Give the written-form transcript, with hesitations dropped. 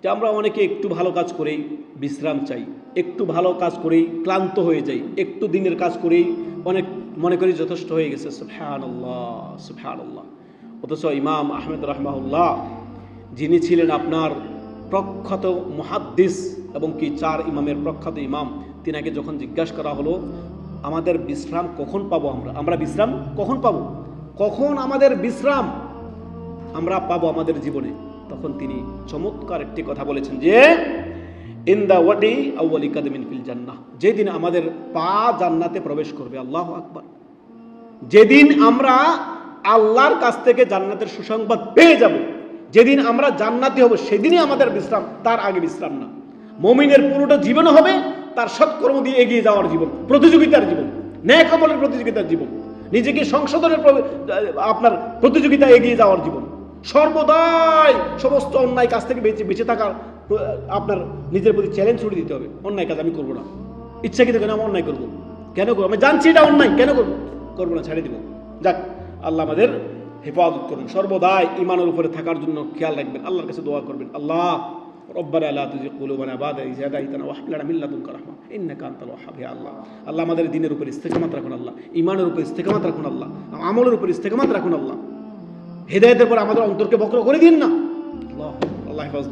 যে আমরা অনেকে একটু ভালো কাজ করেই বিশ্রাম চাই, একটু ভালো কাজ করেই ক্লান্ত হয়ে যাই, একটু দিনের কাজ করেই অনেক মনে করি যথেষ্ট হয়ে গেছে। সুবহানাল্লাহ সুবহানাল্লাহ। অথচ ইমাম আহমেদ রাহমাহুল্লাহ, যিনি ছিলেন আপনার প্রখ্যাত মুহাদ্দিস এবং কি 4 ইমামের প্রখ্যাত ইমাম, তিনাকে যখন জিজ্ঞাসা করা হলো আমাদের বিশ্রাম কখন পাবো, আমরা বিশ্রাম কখন পাবো, কখন আমাদের বিশ্রাম আমরা পাবো আমাদের জীবনে, তখন তিনি চমৎকার একটি কথা বলেছেন যে ইন দা ওয়াদি আউয়ালি কাদমিন ফিল জান্নাহ, যেদিন আমাদের পা জান্নাতে প্রবেশ করবে। আল্লাহু আকবার। যেদিন আমরা আল্লাহর কাছ থেকে জান্নাতের সুসংবাদ পেয়ে যাব, যেদিন আমরা জান্নাতি হব, সেদিনই আমাদের বিশ্রাম, তার আগে বিশ্রাম না। মুমিনের পুরোটা জীবন হবে তার সৎকর্ম দিয়ে এগিয়ে যাওয়ার জীবন, প্রতিযোগিতার জীবন, ন্যায় আমলের প্রতিযোগিতার জীবন, নিজেকে সংশোধনের আপনার প্রতিযোগিতা এগিয়ে যাওয়ার জীবন, সর্বদাই সমস্ত অন্যায় কাজ থেকে বেঁচে থাকার আপনার নিজের প্রতি চ্যালেঞ্জ ছুড়ে দিতে হবে। অন্যায় কাজ আমি করবো না, ইচ্ছাকৃত কেন আমি অন্যায় করবো, কেন করবো, আমি জানছি এটা অন্যায়, কেন করবো না, ছেড়ে দিব। যাক, আল্লাহ আমাদের হেফাজত করুন, সর্বদাই ইমানের উপরে থাকার জন্য খেয়াল রাখবেন, আল্লাহর কাছে দোয়া করবেন। আল্লাহ রব্বানা লা তুযিগ কুলুবানা বা'দা ইয হাদাইতানা ওয়া হাব লানা মিন লাদুনকা রাহমা ইন্নাকা আনতাল ওয়াহ্হাব। হে আল্লাহ, আল্লাহ আমাদের দ্বীনের উপর ইস্তেকামত রাখুন, আল্লাহ ঈমানের উপর ইস্তেকামত রাখুন, আল্লাহ আমলের উপর ইস্তেকামত রাখুন, আল্লাহ হেদায়েতের পর আমাদের অন্তরকে বক্র করে দিন না। আল্লাহ আল্লাহ হেফাজত।